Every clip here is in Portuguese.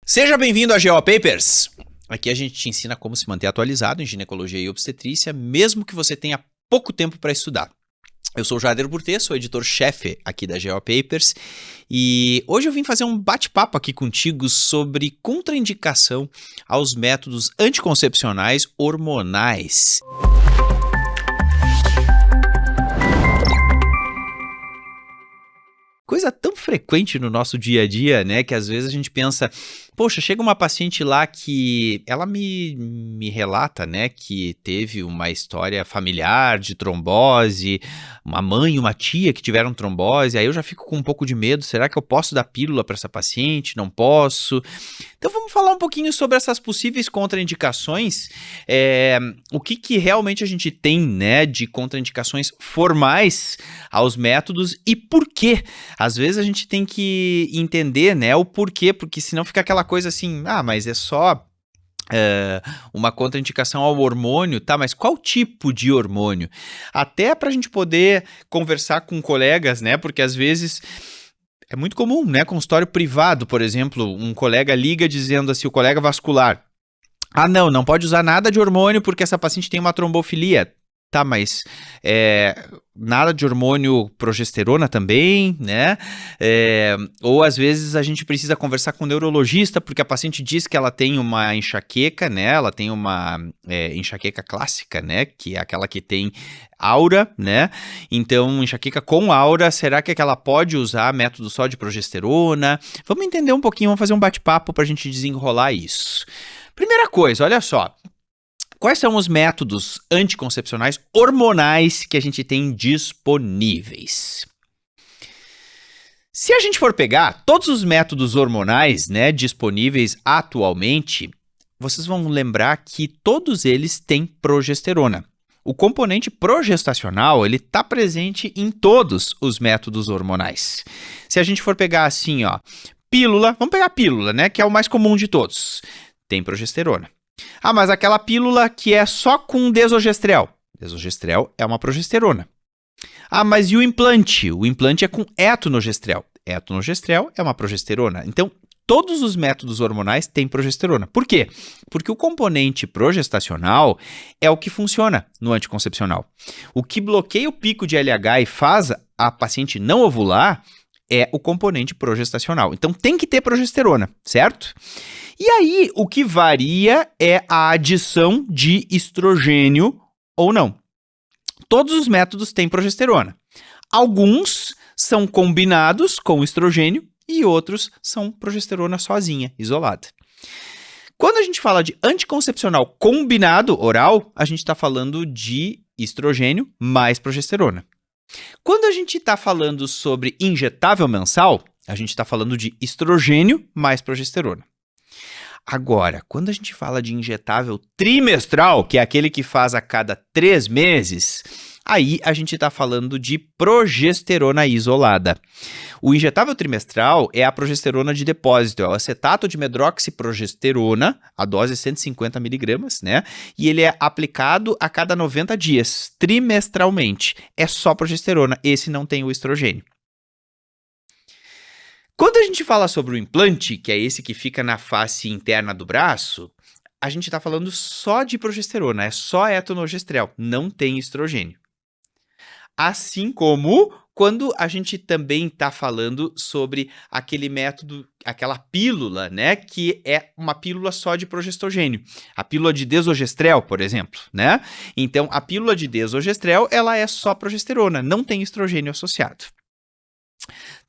Seja bem-vindo a GO Papers. Aqui a gente te ensina como se manter atualizado em ginecologia e obstetrícia, mesmo que você tenha pouco tempo para estudar. Eu sou o Jader Burtê, sou editor-chefe aqui da GO Papers e hoje eu vim fazer um bate-papo aqui contigo sobre contraindicação aos métodos anticoncepcionais hormonais. Coisa tão frequente no nosso dia a dia, né, que às vezes a gente pensa, poxa, chega uma paciente lá que ela me relata, né, que teve uma história familiar de trombose, uma mãe e uma tia que tiveram trombose, aí eu já fico com um pouco de medo, será que eu posso dar pílula para essa paciente? Não posso? Então vamos falar um pouquinho sobre essas possíveis contraindicações, o que realmente a gente tem, né, de contraindicações formais aos métodos e por quê? Às vezes a gente tem que entender, né, o porquê, porque senão fica aquela coisa assim, mas é só uma contraindicação ao hormônio, tá, mas qual tipo de hormônio? Até pra gente poder conversar com colegas, né, porque às vezes é muito comum, né, consultório privado, por exemplo, um colega liga dizendo assim, o colega vascular, não pode usar nada de hormônio porque essa paciente tem uma trombofilia. Tá, mas nada de hormônio progesterona também, né? Ou às vezes a gente precisa conversar com o neurologista porque a paciente diz que ela tem uma enxaqueca, né? Ela tem uma enxaqueca clássica, né? Que é aquela que tem aura, né? Então, enxaqueca com aura, será que ela pode usar método só de progesterona? Vamos entender um pouquinho, vamos fazer um bate-papo pra gente desenrolar isso. Primeira coisa, olha só. Quais são os métodos anticoncepcionais hormonais que a gente tem disponíveis? Se a gente for pegar todos os métodos hormonais, né, disponíveis atualmente, vocês vão lembrar que todos eles têm progesterona. O componente progestacional, ele está presente em todos os métodos hormonais. Se a gente for pegar assim, ó, pílula, vamos pegar a pílula, né, que é o mais comum de todos, tem progesterona. Mas aquela pílula que é só com desogestrel. Desogestrel é uma progesterona. Mas e o implante? O implante é com etonogestrel. Etonogestrel é uma progesterona. Então, todos os métodos hormonais têm progesterona. Por quê? Porque o componente progestacional é o que funciona no anticoncepcional. O que bloqueia o pico de LH e faz a paciente não ovular é o componente progestacional. Então, tem que ter progesterona, certo? E aí, o que varia é a adição de estrogênio ou não. Todos os métodos têm progesterona. Alguns são combinados com estrogênio e outros são progesterona sozinha, isolada. Quando a gente fala de anticoncepcional combinado oral, a gente está falando de estrogênio mais progesterona. Quando a gente está falando sobre injetável mensal, a gente está falando de estrogênio mais progesterona. Agora, quando a gente fala de injetável trimestral, que é aquele que faz a cada 3 meses, aí a gente está falando de progesterona isolada. O injetável trimestral é a progesterona de depósito, é o acetato de medroxiprogesterona, a dose é 150 mg, né? E ele é aplicado a cada 90 dias, trimestralmente. É só progesterona, esse não tem o estrogênio. Quando a gente fala sobre o implante, que é esse que fica na face interna do braço, a gente está falando só de progesterona, é só etonogestrel, não tem estrogênio. Assim como quando a gente também está falando sobre aquele método, aquela pílula, né, que é uma pílula só de progestogênio. A pílula de desogestrel, por exemplo, né? Então, a pílula de desogestrel, ela é só progesterona, não tem estrogênio associado.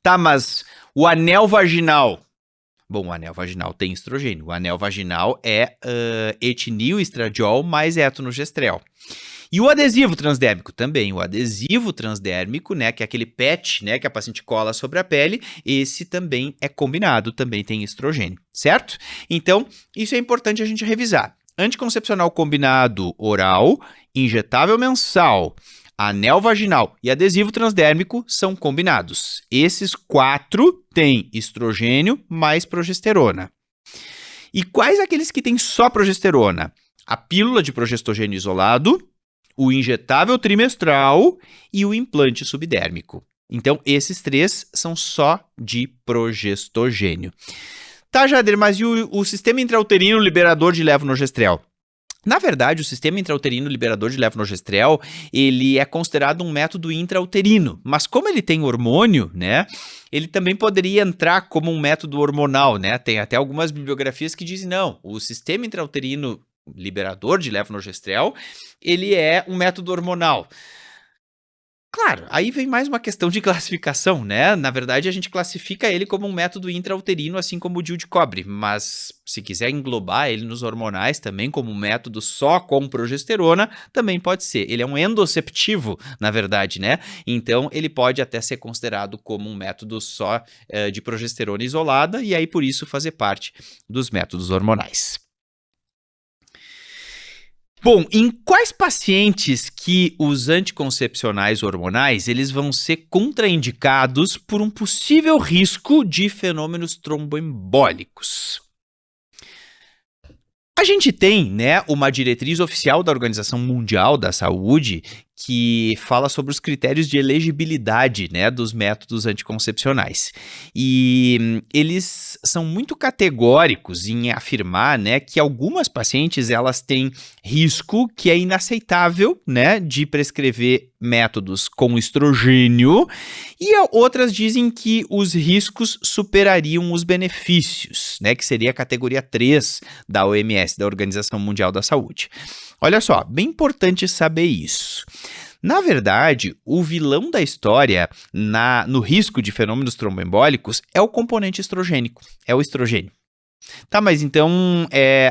Tá, mas o anel vaginal. Bom, o anel vaginal tem estrogênio. O anel vaginal é etinil-estradiol mais etonogestrel. E o adesivo transdérmico também. O adesivo transdérmico, né, que é aquele PET, né, que a paciente cola sobre a pele, esse também é combinado, também tem estrogênio, certo? Então, isso é importante a gente revisar. Anticoncepcional combinado oral, injetável mensal, anel vaginal e adesivo transdérmico são combinados. Esses 4 têm estrogênio mais progesterona. E quais aqueles que têm só progesterona? A pílula de progestogênio isolado, o injetável trimestral e o implante subdérmico. Então, esses 3 são só de progestogênio. Tá, Jader, mas e o sistema intrauterino liberador de levonorgestrel? Na verdade, o sistema intrauterino liberador de levonorgestrel, ele é considerado um método intrauterino, mas como ele tem hormônio, né, ele também poderia entrar como um método hormonal, né? Tem até algumas bibliografias que dizem, não, o sistema intrauterino liberador de levonorgestrel, ele é um método hormonal. Claro, aí vem mais uma questão de classificação, né? Na verdade, a gente classifica ele como um método intrauterino, assim como o DIU de cobre, mas se quiser englobar ele nos hormonais também como um método só com progesterona, também pode ser. Ele é um endoceptivo, na verdade, né? Então, ele pode até ser considerado como um método só de progesterona isolada e aí, por isso, fazer parte dos métodos hormonais. Bom, em quais pacientes que os anticoncepcionais hormonais eles vão ser contraindicados por um possível risco de fenômenos tromboembólicos? A gente tem, né, uma diretriz oficial da Organização Mundial da Saúde que fala sobre os critérios de elegibilidade, né, dos métodos anticoncepcionais. E eles são muito categóricos em afirmar, né, que algumas pacientes elas têm risco que é inaceitável, né, de prescrever métodos com estrogênio, e outras dizem que os riscos superariam os benefícios, né, que seria a categoria 3 da OMS, da Organização Mundial da Saúde. Olha só, bem importante saber isso. Na verdade, o vilão da história no risco de fenômenos tromboembólicos é o componente estrogênico, é o estrogênio. Tá, mas então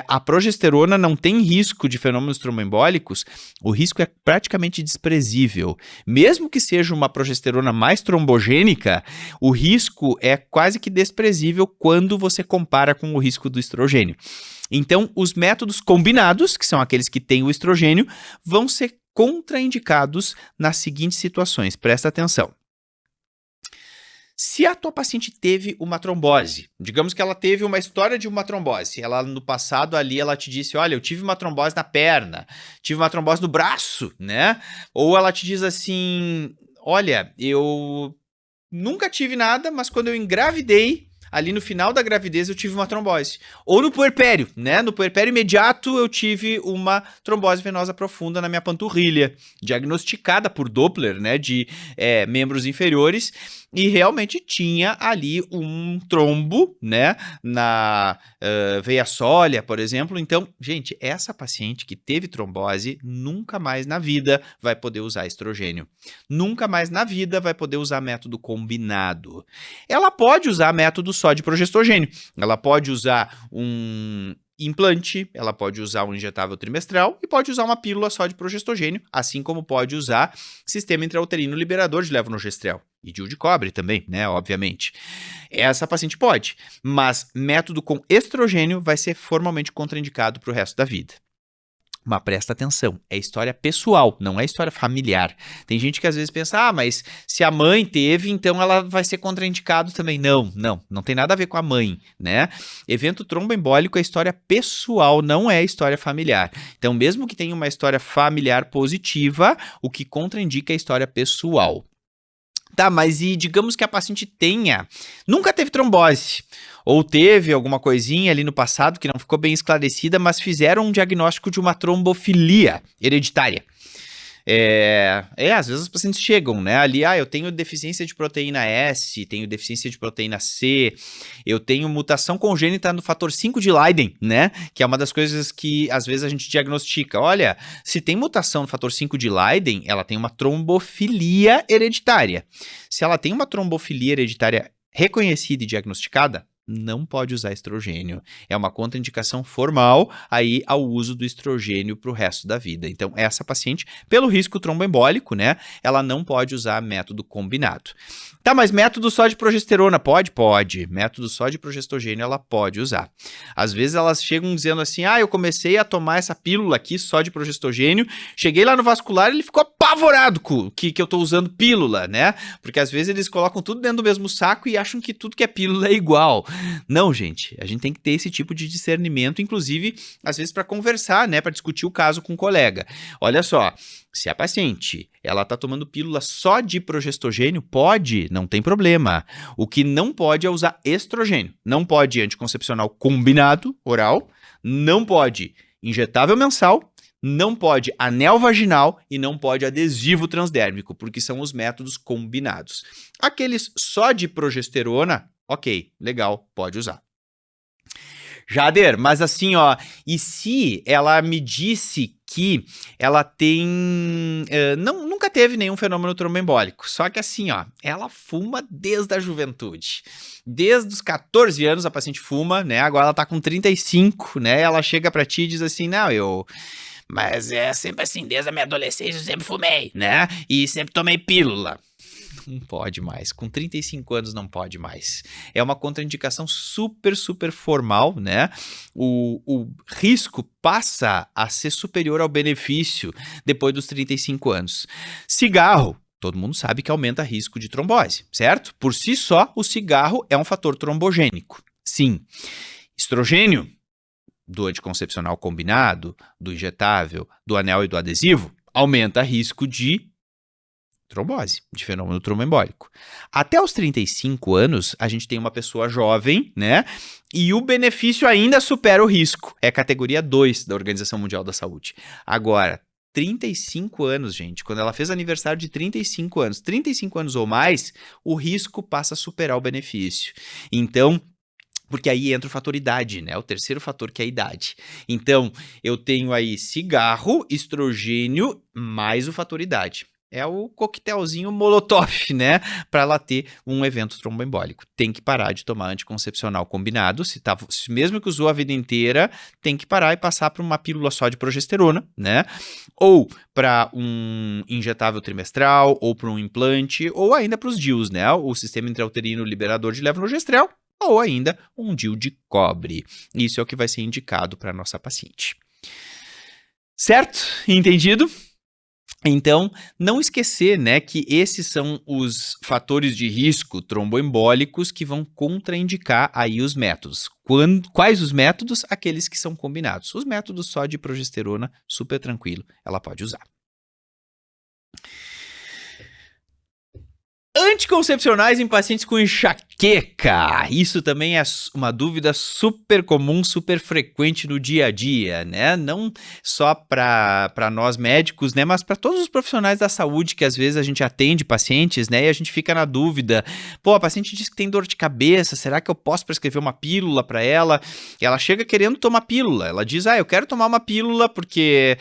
a progesterona não tem risco de fenômenos tromboembólicos? O risco é praticamente desprezível. Mesmo que seja uma progesterona mais trombogênica, o risco é quase que desprezível quando você compara com o risco do estrogênio. Então, os métodos combinados, que são aqueles que têm o estrogênio, vão ser contraindicados nas seguintes situações. Presta atenção. Se a tua paciente teve uma trombose, digamos que ela teve uma história de uma trombose, ela no passado ali ela te disse, olha, eu tive uma trombose na perna, tive uma trombose no braço, né? Ou ela te diz assim, olha, eu nunca tive nada, mas quando eu engravidei, ali no final da gravidez eu tive uma trombose. Ou no puerpério, né? No puerpério imediato eu tive uma trombose venosa profunda na minha panturrilha, diagnosticada por Doppler, né? De membros inferiores. E realmente tinha ali um trombo, né, na veia sólea, por exemplo. Então, gente, essa paciente que teve trombose nunca mais na vida vai poder usar estrogênio. Nunca mais na vida vai poder usar método combinado. Ela pode usar método só de progestogênio. Ela pode usar um implante, ela pode usar um injetável trimestral e pode usar uma pílula só de progestogênio, assim como pode usar sistema intrauterino liberador de levonorgestrel. E DIU de cobre também, né, obviamente. Essa paciente pode, mas método com estrogênio vai ser formalmente contraindicado para o resto da vida. Mas presta atenção, é história pessoal, não é história familiar. Tem gente que às vezes pensa, mas se a mãe teve, então ela vai ser contraindicado também. Não tem nada a ver com a mãe, né? Evento tromboembólico é história pessoal, não é história familiar. Então, mesmo que tenha uma história familiar positiva, o que contraindica é a história pessoal. Tá, mas e digamos que a paciente nunca teve trombose, ou teve alguma coisinha ali no passado que não ficou bem esclarecida, mas fizeram um diagnóstico de uma trombofilia hereditária. Às vezes os pacientes chegam, né, ali, eu tenho deficiência de proteína S, tenho deficiência de proteína C, eu tenho mutação congênita no fator 5 de Leiden, né, que é uma das coisas que às vezes a gente diagnostica. Olha, se tem mutação no fator 5 de Leiden, ela tem uma trombofilia hereditária. Se ela tem uma trombofilia hereditária reconhecida e diagnosticada, não pode usar estrogênio. É uma contraindicação formal aí ao uso do estrogênio para o resto da vida. Então, essa paciente, pelo risco tromboembólico, né, ela não pode usar método combinado. Tá, mas método só de progesterona pode? Pode. Método só de progestogênio ela pode usar. Às vezes elas chegam dizendo assim, eu comecei a tomar essa pílula aqui só de progestogênio, cheguei lá no vascular e ele ficou apavorado que eu tô usando pílula, né? Porque às vezes eles colocam tudo dentro do mesmo saco e acham que tudo que é pílula é igual. Não, gente, a gente tem que ter esse tipo de discernimento, inclusive, às vezes para conversar, né, para discutir o caso com um colega. Olha só, se a paciente, ela tá tomando pílula só de progestogênio, pode, não tem problema. O que não pode é usar estrogênio. Não pode anticoncepcional combinado, oral, não pode injetável mensal, não pode anel vaginal e não pode adesivo transdérmico, porque são os métodos combinados. Aqueles só de progesterona, ok, legal, pode usar. Jader, mas assim, ó, e se ela me disse que ela tem, nunca teve nenhum fenômeno tromboembólico, só que assim, ó, ela fuma desde a juventude. Desde os 14 anos a paciente fuma, né, agora ela tá com 35, né, ela chega pra ti e diz assim, não, mas é sempre assim, desde a minha adolescência eu sempre fumei, né, e sempre tomei pílula. Não pode mais. Com 35 anos não pode mais. É uma contraindicação super, super formal, né? O risco passa a ser superior ao benefício depois dos 35 anos. Cigarro. Todo mundo sabe que aumenta risco de trombose, certo? Por si só, o cigarro é um fator trombogênico. Sim. Estrogênio, do anticoncepcional combinado, do injetável, do anel e do adesivo, aumenta risco de trombose, de fenômeno tromboembólico. Até os 35 anos, a gente tem uma pessoa jovem, né? E o benefício ainda supera o risco. É categoria 2 da Organização Mundial da Saúde. Agora, 35 anos, gente, quando ela fez aniversário de 35 anos ou mais, o risco passa a superar o benefício. Então, porque aí entra o fator idade, né? O terceiro fator que é a idade. Então, eu tenho aí cigarro, estrogênio, mais o fator idade. É o coquetelzinho molotov, né? Para ela ter um evento tromboembólico. Tem que parar de tomar anticoncepcional combinado. Mesmo que usou a vida inteira, tem que parar e passar para uma pílula só de progesterona, né? Ou para um injetável trimestral, ou para um implante, ou ainda para os DIUs, né? O sistema intrauterino liberador de levonorgestrel, ou ainda um DIU de cobre. Isso é o que vai ser indicado para a nossa paciente. Certo? Entendido? Então, não esquecer, né, que esses são os fatores de risco tromboembólicos que vão contraindicar aí os métodos. Quais os métodos? Aqueles que são combinados. Os métodos só de progesterona, super tranquilo, ela pode usar. Anticoncepcionais em pacientes com enxaqueca. Isso também é uma dúvida super comum, super frequente no dia a dia, né? Não só para nós médicos, né? Mas para todos os profissionais da saúde que às vezes a gente atende pacientes, né? E a gente fica na dúvida. Pô, a paciente diz que tem dor de cabeça, será que eu posso prescrever uma pílula para ela? E ela chega querendo tomar pílula. Ela diz, eu quero tomar uma pílula porque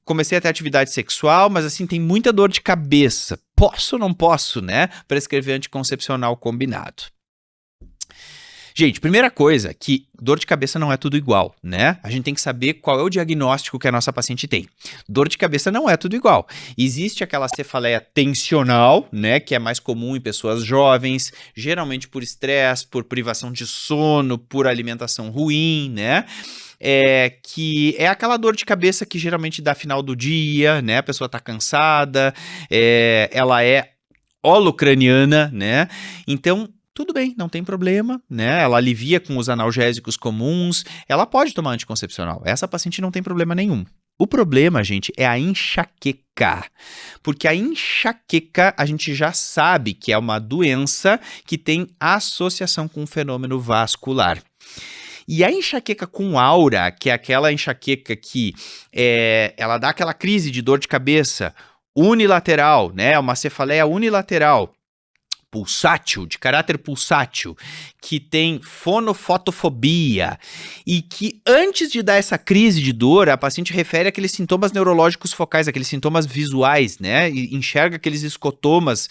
comecei a ter atividade sexual, mas assim, tem muita dor de cabeça. Posso ou não posso, né? Prescrever anticoncepcional combinado. Gente, primeira coisa, que dor de cabeça não é tudo igual, né? A gente tem que saber qual é o diagnóstico que a nossa paciente tem. Dor de cabeça não é tudo igual. Existe aquela cefaleia tensional, né? Que é mais comum em pessoas jovens, geralmente por estresse, por privação de sono, por alimentação ruim, né? Que é aquela dor de cabeça que geralmente dá final do dia, né? A pessoa tá cansada, ela é holocraniana, né? Então, tudo bem, não tem problema, né? Ela alivia com os analgésicos comuns, ela pode tomar anticoncepcional. Essa paciente não tem problema nenhum. O problema, gente, é a enxaqueca, porque a enxaqueca a gente já sabe que é uma doença que tem associação com um fenômeno vascular. E a enxaqueca com aura, que é aquela enxaqueca que ela dá aquela crise de dor de cabeça unilateral, né? Uma cefaleia unilateral, pulsátil, de caráter pulsátil, que tem fonofotofobia e que antes de dar essa crise de dor, a paciente refere aqueles sintomas neurológicos focais, aqueles sintomas visuais, né? E enxerga aqueles escotomas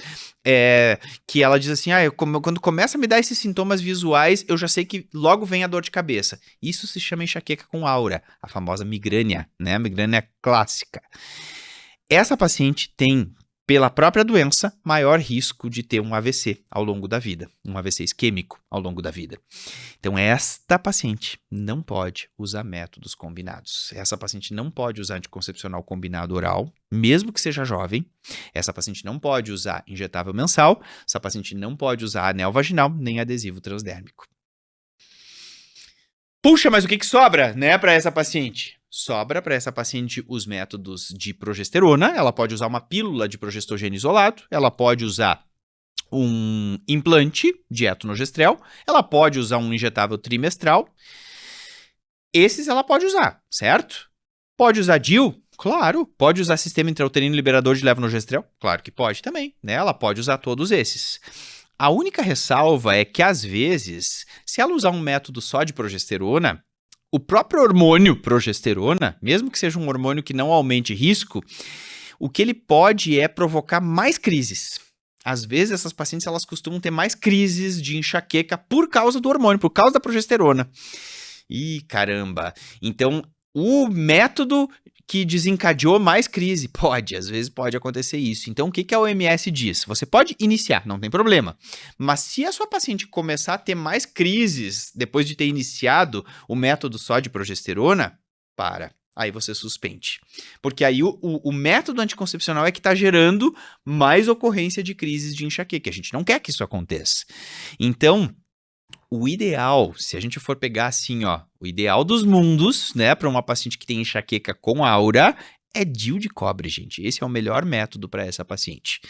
que ela diz assim, quando começa a me dar esses sintomas visuais, eu já sei que logo vem a dor de cabeça. Isso se chama enxaqueca com aura, a famosa migrânia, né? A migrânia clássica. Essa paciente tem pela própria doença, maior risco de ter um AVC ao longo da vida, um AVC isquêmico ao longo da vida. Então, esta paciente não pode usar métodos combinados. Essa paciente não pode usar anticoncepcional combinado oral, mesmo que seja jovem. Essa paciente não pode usar injetável mensal. Essa paciente não pode usar anel vaginal, nem adesivo transdérmico. Puxa, mas o que sobra, né, para essa paciente? Sobra para essa paciente os métodos de progesterona. Ela pode usar uma pílula de progestogênio isolado. Ela pode usar um implante de etonogestrel. Ela pode usar um injetável trimestral. Esses ela pode usar, certo? Pode usar DIU? Claro. Pode usar sistema intrauterino liberador de levonorgestrel? Claro que pode também, né? Ela pode usar todos esses. A única ressalva é que, às vezes, se ela usar um método só de progesterona, o próprio hormônio progesterona, mesmo que seja um hormônio que não aumente risco, o que ele pode é provocar mais crises. Às vezes, essas pacientes elas costumam ter mais crises de enxaqueca por causa do hormônio, por causa da progesterona. Ih, caramba! Então, o método que desencadeou mais crise, às vezes pode acontecer isso. Então, o que a OMS diz? Você pode iniciar, não tem problema. Mas se a sua paciente começar a ter mais crises depois de ter iniciado o método só de progesterona, aí você suspende. Porque aí o método anticoncepcional é que está gerando mais ocorrência de crises de enxaqueca. A gente não quer que isso aconteça. Então, o ideal, se a gente for pegar assim, o ideal dos mundos, né, para uma paciente que tem enxaqueca com aura, é DIU de cobre, gente. Esse é o melhor método para essa paciente.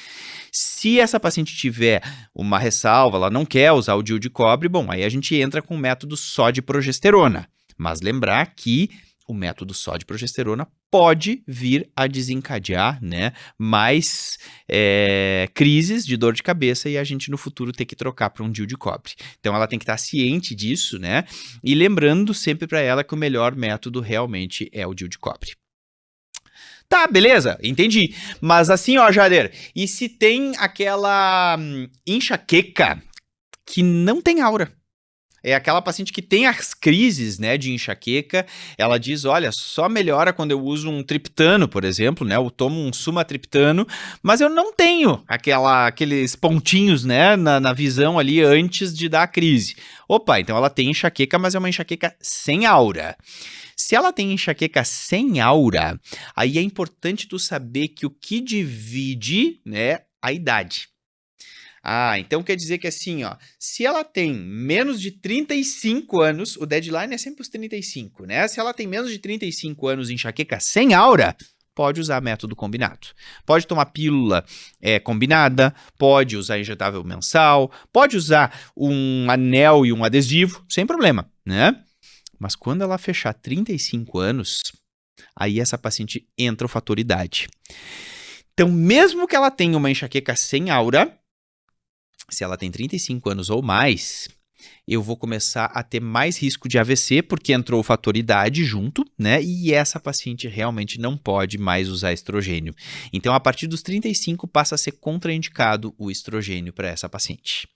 Se essa paciente tiver uma ressalva, ela não quer usar o DIU de cobre, bom, aí a gente entra com o método só de progesterona. Mas lembrar que o método só de progesterona pode vir a desencadear, né, mais crises de dor de cabeça e a gente no futuro ter que trocar para um DIU de cobre. Então ela tem que estar ciente disso, né, e lembrando sempre para ela que o melhor método realmente é o DIU de cobre. Tá, beleza, entendi. Mas assim, Jader, e se tem aquela enxaqueca que não tem aura? É aquela paciente que tem as crises, né, de enxaqueca, ela diz, olha, só melhora quando eu uso um triptano, por exemplo, né, eu tomo um sumatriptano, mas eu não tenho aqueles pontinhos, né, na visão ali antes de dar a crise. Opa, então ela tem enxaqueca, mas é uma enxaqueca sem aura. Se ela tem enxaqueca sem aura, aí é importante tu saber que o que divide, né, a idade. Então quer dizer que assim, se ela tem menos de 35 anos, o deadline é sempre os 35, né? Se ela tem menos de 35 anos e enxaqueca sem aura, pode usar método combinado. Pode tomar pílula combinada, pode usar injetável mensal, pode usar um anel e um adesivo, sem problema, né? Mas quando ela fechar 35 anos, aí essa paciente entra o fator idade. Então, mesmo que ela tenha uma enxaqueca sem aura, se ela tem 35 anos ou mais, eu vou começar a ter mais risco de AVC, porque entrou o fator idade junto, né? E essa paciente realmente não pode mais usar estrogênio. Então, a partir dos 35, passa a ser contraindicado o estrogênio para essa paciente.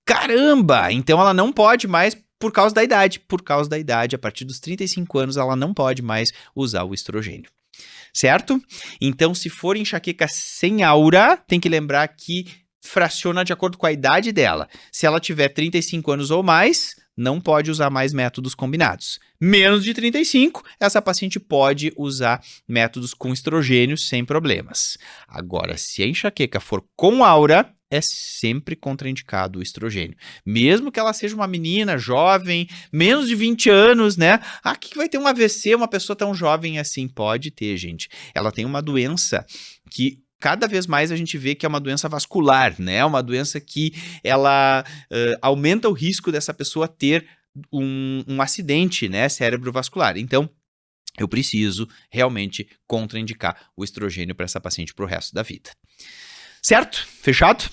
Caramba! Então, ela não pode mais por causa da idade. Por causa da idade, a partir dos 35 anos, ela não pode mais usar o estrogênio. Certo? Então, se for enxaqueca sem aura, tem que lembrar que fraciona de acordo com a idade dela. Se ela tiver 35 anos ou mais, não pode usar mais métodos combinados. Menos de 35, essa paciente pode usar métodos com estrogênio sem problemas. Agora, se a enxaqueca for com aura, é sempre contraindicado o estrogênio. Mesmo que ela seja uma menina jovem, menos de 20 anos, né? Que vai ter um AVC, uma pessoa tão jovem assim? Pode ter, gente. Ela tem uma doença que cada vez mais a gente vê que é uma doença vascular, né? Uma doença que ela aumenta o risco dessa pessoa ter um acidente, né, cerebrovascular. Então, eu preciso realmente contraindicar o estrogênio para essa paciente para o resto da vida. Certo? Fechado?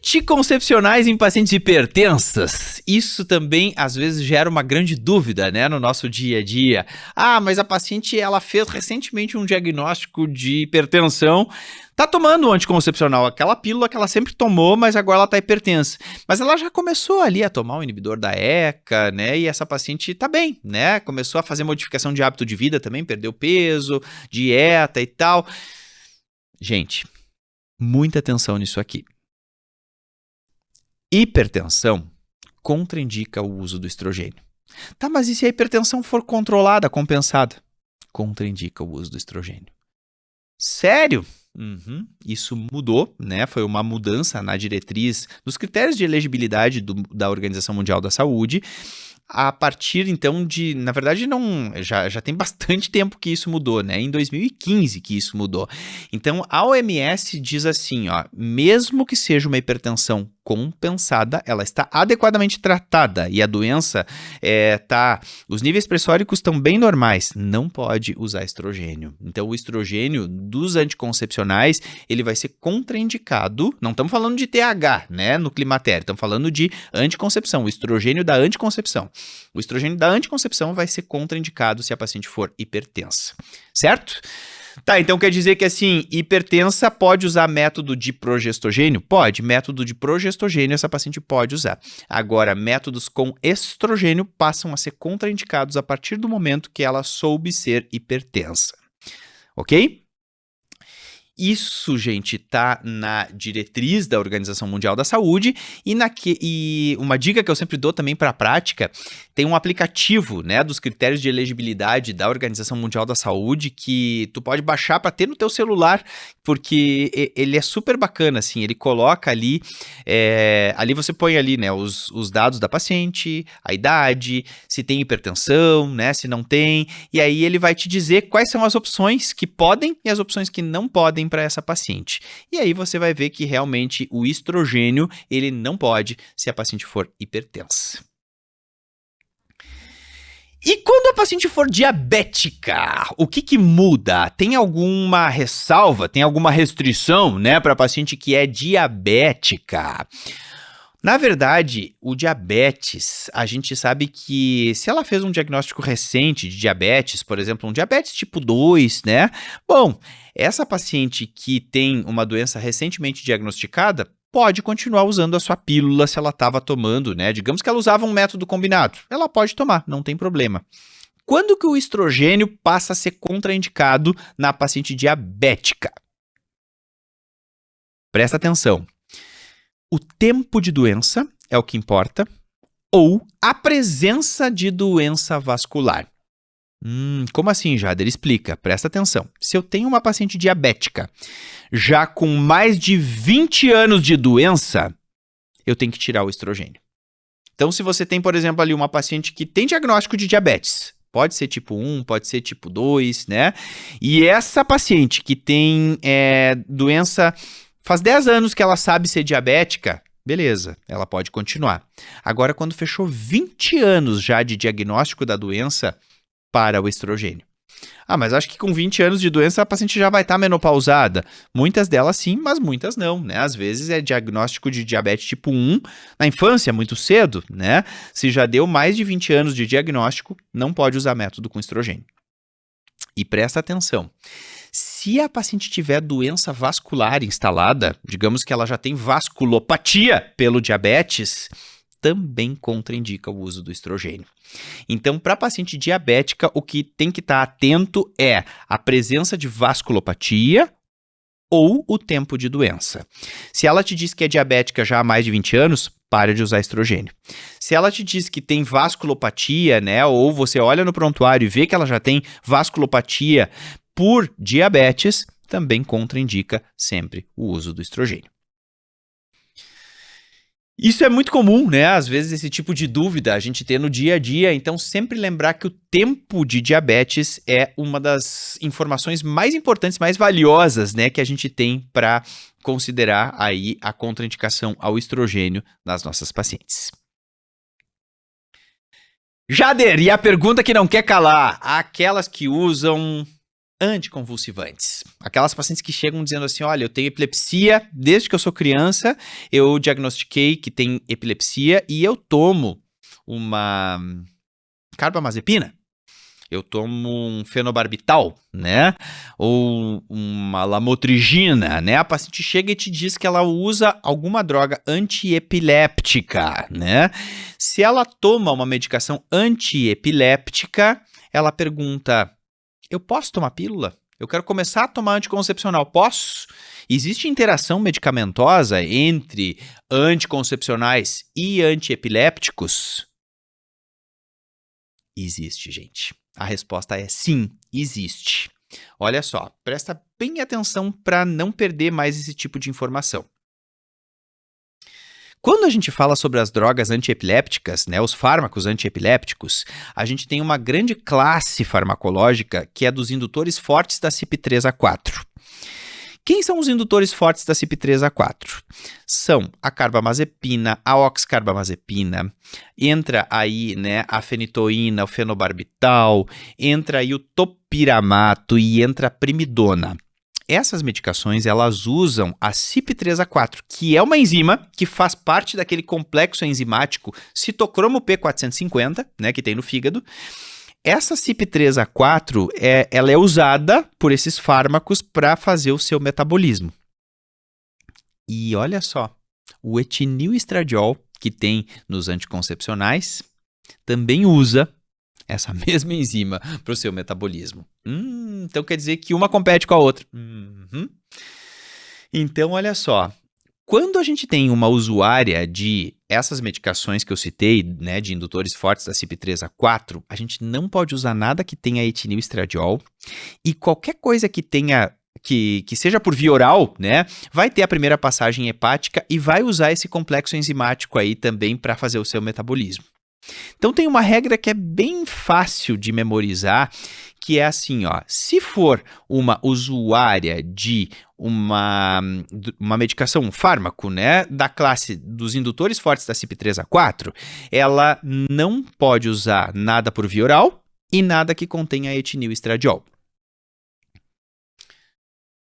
Anticoncepcionais em pacientes hipertensas. Isso também, às vezes, gera uma grande dúvida, né, no nosso dia a dia. Ah, mas a paciente, ela fez recentemente um diagnóstico de hipertensão, tá tomando um anticoncepcional, aquela pílula que ela sempre tomou, mas agora ela tá hipertensa. Mas ela já começou ali a tomar o inibidor da ECA, né, e essa paciente tá bem, né, começou a fazer modificação de hábito de vida também, perdeu peso, dieta e tal. Gente, muita atenção nisso aqui. Hipertensão contraindica o uso do estrogênio. Tá, mas e se a hipertensão for controlada, compensada? Contraindica o uso do estrogênio. Sério? Isso mudou, né? Foi uma mudança na diretriz dos critérios de elegibilidade da Organização Mundial da Saúde. A partir, então, de... Na verdade, não, já tem bastante tempo que isso mudou, né? Em 2015 que isso mudou. Então, a OMS diz assim, ó, mesmo que seja uma hipertensão compensada, ela está adequadamente tratada e a doença os níveis pressóricos estão bem normais, não pode usar estrogênio. Então, o estrogênio dos anticoncepcionais, ele vai ser contraindicado, não estamos falando de TH, né, no climatério, estamos falando de anticoncepção, o estrogênio da anticoncepção. O estrogênio da anticoncepção vai ser contraindicado se a paciente for hipertensa, certo? Tá, então quer dizer que assim, hipertensa pode usar método de progestogênio? Pode, método de progestogênio essa paciente pode usar. Agora, métodos com estrogênio passam a ser contraindicados a partir do momento que ela soube ser hipertensa, ok? Isso, gente, tá na diretriz da Organização Mundial da Saúde e uma dica que eu sempre dou também para a prática, tem um aplicativo, né, dos critérios de elegibilidade da Organização Mundial da Saúde que tu pode baixar para ter no teu celular, porque ele é super bacana, assim, ele coloca ali, ali você põe ali, né, os dados da paciente, a idade, se tem hipertensão, né, se não tem, e aí ele vai te dizer quais são as opções que podem e as opções que não podem para essa paciente. E aí você vai ver que realmente o estrogênio, ele não pode se a paciente for hipertensa. E quando a paciente for diabética, o que muda? Tem alguma ressalva, tem alguma restrição, né, para a paciente que é diabética? Na verdade, o diabetes, a gente sabe que se ela fez um diagnóstico recente de diabetes, por exemplo, um diabetes tipo 2, né? Bom, essa paciente que tem uma doença recentemente diagnosticada pode continuar usando a sua pílula se ela estava tomando, né? Digamos que ela usava um método combinado. Ela pode tomar, não tem problema. Quando que o estrogênio passa a ser contraindicado na paciente diabética? Presta atenção. O tempo de doença é o que importa, ou a presença de doença vascular. Como assim, Jader? Explica, presta atenção. Se eu tenho uma paciente diabética já com mais de 20 anos de doença, eu tenho que tirar o estrogênio. Então, se você tem, por exemplo, ali uma paciente que tem diagnóstico de diabetes, pode ser tipo 1, pode ser tipo 2, né? E essa paciente que tem doença... Faz 10 anos que ela sabe ser diabética, beleza, ela pode continuar. Agora, quando fechou 20 anos já de diagnóstico da doença, para o estrogênio. Ah, mas acho que com 20 anos de doença a paciente já vai estar menopausada. Muitas delas sim, mas muitas não, né? Às vezes é diagnóstico de diabetes tipo 1 na infância, muito cedo, né? Se já deu mais de 20 anos de diagnóstico, não pode usar método com estrogênio. E presta atenção. Se a paciente tiver doença vascular instalada, digamos que ela já tem vasculopatia pelo diabetes, também contraindica o uso do estrogênio. Então, para a paciente diabética, o que tem que estar atento é a presença de vasculopatia ou o tempo de doença. Se ela te diz que é diabética já há mais de 20 anos, pare de usar estrogênio. Se ela te diz que tem vasculopatia, né, ou você olha no prontuário e vê que ela já tem vasculopatia por diabetes, também contraindica sempre o uso do estrogênio. Isso é muito comum, né? Às vezes esse tipo de dúvida a gente tem no dia a dia, então sempre lembrar que o tempo de diabetes é uma das informações mais importantes, mais valiosas, né, que a gente tem para considerar aí a contraindicação ao estrogênio nas nossas pacientes. Jader, e a pergunta que não quer calar, aquelas que usam Anticonvulsivantes. Aquelas pacientes que chegam dizendo assim, olha, eu tenho epilepsia desde que eu sou criança, eu diagnostiquei que tem epilepsia e eu tomo uma carbamazepina, eu tomo um fenobarbital, né, ou uma lamotrigina, né, a paciente chega e te diz que ela usa alguma droga antiepiléptica, né, se ela toma uma medicação antiepiléptica, ela pergunta, eu posso tomar pílula? Eu quero começar a tomar anticoncepcional, posso? Existe interação medicamentosa entre anticoncepcionais e antiepilépticos? Existe, gente. A resposta é sim, existe. Olha só, presta bem atenção para não perder mais esse tipo de informação. Quando a gente fala sobre as drogas antiepilépticas, né, os fármacos antiepilépticos, a gente tem uma grande classe farmacológica que é dos indutores fortes da CYP3A4. Quem são os indutores fortes da CYP3A4? São a carbamazepina, a oxcarbamazepina, entra aí, né, a fenitoína, o fenobarbital, entra aí o topiramato e entra a primidona. Essas medicações, elas usam a CYP3A4, que é uma enzima que faz parte daquele complexo enzimático citocromo P450, né, que tem no fígado. Essa CYP3A4, ela é usada por esses fármacos para fazer o seu metabolismo. E olha só, o etinilestradiol, que tem nos anticoncepcionais, também usa essa mesma enzima para o seu metabolismo. Então quer dizer que uma compete com a outra. Então, olha só. Quando a gente tem uma usuária de essas medicações que eu citei, né, de indutores fortes da CYP3A4, a gente não pode usar nada que tenha etinilestradiol e qualquer coisa que tenha que seja por via oral, né, vai ter a primeira passagem hepática e vai usar esse complexo enzimático aí também para fazer o seu metabolismo. Então tem uma regra que é bem fácil de memorizar, que é assim, ó, se for uma usuária de uma medicação, um fármaco, né, da classe dos indutores fortes da CYP3A4, ela não pode usar nada por via oral e nada que contenha etinilestradiol.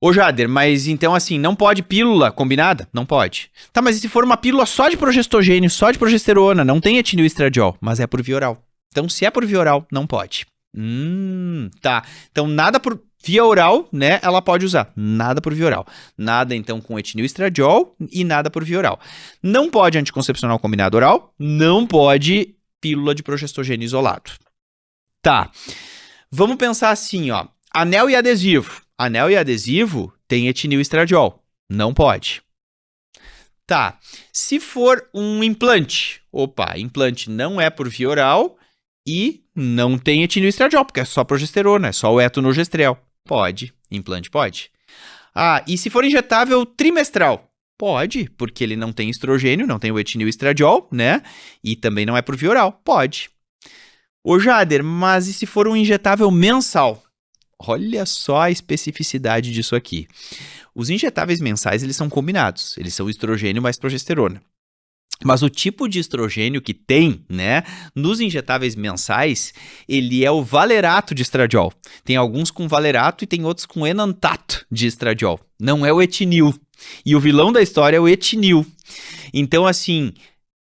Ô Jader, mas então assim, não pode pílula combinada? Não pode. Tá, mas e se for uma pílula só de progestogênio, só de progesterona, não tem etinilestradiol, mas é por via oral. Então se é por via oral, não pode. Tá. Então nada por via oral, né, ela pode usar. Nada por via oral. Nada então com etinilestradiol e nada por via oral. Não pode anticoncepcional combinado oral, não pode pílula de progestogênio isolado. Tá. Vamos pensar assim, ó, anel e adesivo. Anel e adesivo tem etinilestradiol. Não pode. Tá. Se for um implante, implante não é por via oral e não tem etinilestradiol, porque é só progesterona, é só o etonogestrel. Pode. Implante pode. E se for injetável trimestral? Pode, porque ele não tem estrogênio, não tem o etinilestradiol, né? E também não é por via oral. Pode. Ô Jader, mas e se for um injetável mensal? Olha só a especificidade disso aqui. Os injetáveis mensais, eles são combinados. Eles são estrogênio mais progesterona. Mas o tipo de estrogênio que tem, né, nos injetáveis mensais, ele é o valerato de estradiol. Tem alguns com valerato e tem outros com enantato de estradiol. Não é o etinil. E o vilão da história é o etinil. Então, assim,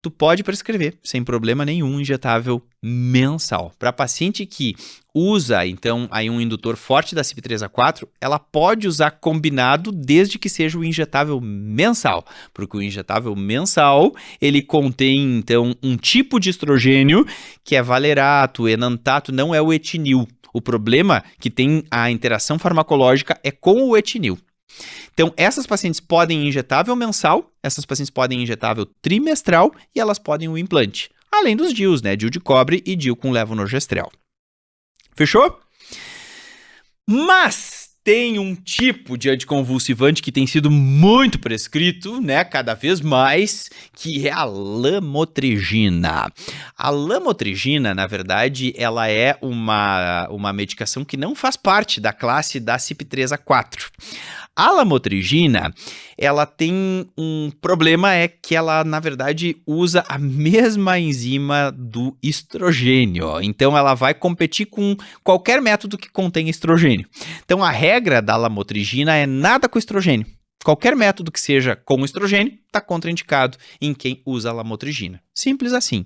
tu pode prescrever, sem problema nenhum, injetável mensal. Para paciente que usa, então, aí um indutor forte da CYP3A4, ela pode usar combinado desde que seja o injetável mensal, porque o injetável mensal, ele contém, então, um tipo de estrogênio que é valerato, enantato, não é o etinil. O problema que tem a interação farmacológica é com o etinil. Então, essas pacientes podem injetável mensal, essas pacientes podem injetável trimestral e elas podem o implante. Além dos DIUs, né? DIU de cobre e DIU com levonorgestrel. Fechou? Mas tem um tipo de anticonvulsivante que tem sido muito prescrito, né, cada vez mais, que é a lamotrigina. A lamotrigina, na verdade, ela é uma medicação que não faz parte da classe da CYP3A4. A lamotrigina, ela tem um problema, é que ela, na verdade, usa a mesma enzima do estrogênio. Então, ela vai competir com qualquer método que contém estrogênio. Então, a regra da lamotrigina é nada com estrogênio. Qualquer método que seja com estrogênio está contraindicado em quem usa lamotrigina. Simples assim.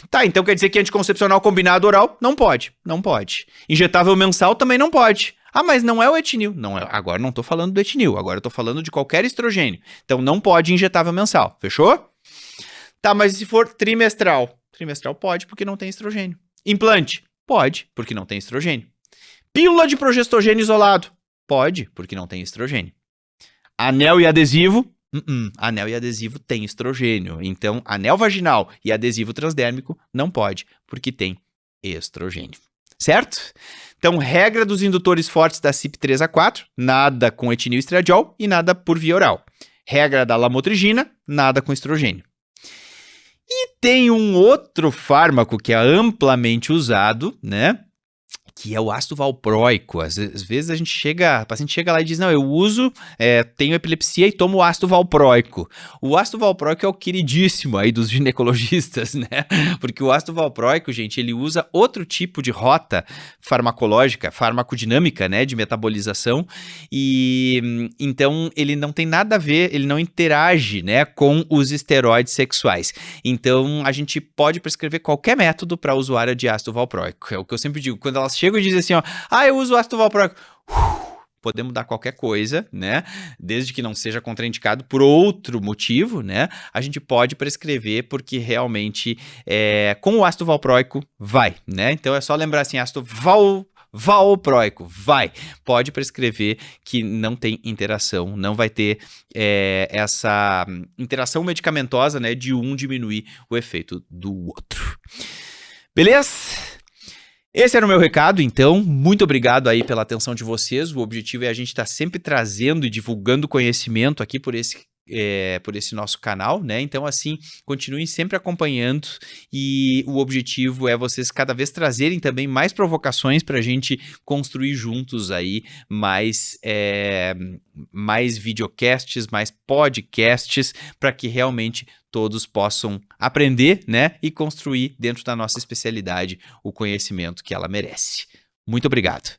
Tá, então quer dizer que anticoncepcional combinado oral? Não pode. Não pode. Injetável mensal também não pode. Ah, mas não é o etinil. Não, agora não estou falando do etinil, agora estou falando de qualquer estrogênio. Então não pode injetável mensal. Fechou? Tá, mas se for trimestral? Trimestral pode porque não tem estrogênio. Implante? Pode, porque não tem estrogênio. Pílula de progestogênio isolado? Pode, porque não tem estrogênio. Anel e adesivo? Anel e adesivo tem estrogênio. Então, anel vaginal e adesivo transdérmico não pode, porque tem estrogênio. Certo? Então, regra dos indutores fortes da CYP3A4, nada com etinil e estradiol e nada por via oral. Regra da lamotrigina, nada com estrogênio. E tem um outro fármaco que é amplamente usado, né? Que é o ácido valproico. Às vezes a paciente chega lá e diz, não, eu uso, tenho epilepsia e tomo ácido valproico. O ácido valproico é o queridíssimo aí dos ginecologistas, né? Porque o ácido valproico, gente, ele usa outro tipo de rota farmacológica, farmacodinâmica, né, de metabolização, e então ele não tem nada a ver, ele não interage, né, com os esteroides sexuais. Então a gente pode prescrever qualquer método para a usuária de ácido valproico. É o que eu sempre digo, quando elas chegam e dizem assim, ó, eu uso ácido valproico. Podemos dar qualquer coisa, né? Desde que não seja contraindicado por outro motivo, né? A gente pode prescrever porque realmente com o ácido valproico vai, né? Então é só lembrar assim, ácido valproico, vai. Pode prescrever que não tem interação, não vai ter essa interação medicamentosa, né? De um diminuir o efeito do outro. Beleza? Esse era o meu recado, então, muito obrigado aí pela atenção de vocês. O objetivo é a gente estar sempre trazendo e divulgando conhecimento aqui por esse nosso canal, né? Então, assim, continuem sempre acompanhando e o objetivo é vocês cada vez trazerem também mais provocações para a gente construir juntos aí mais videocasts, mais podcasts, para que realmente todos possam aprender, né? E construir dentro da nossa especialidade o conhecimento que ela merece. Muito obrigado.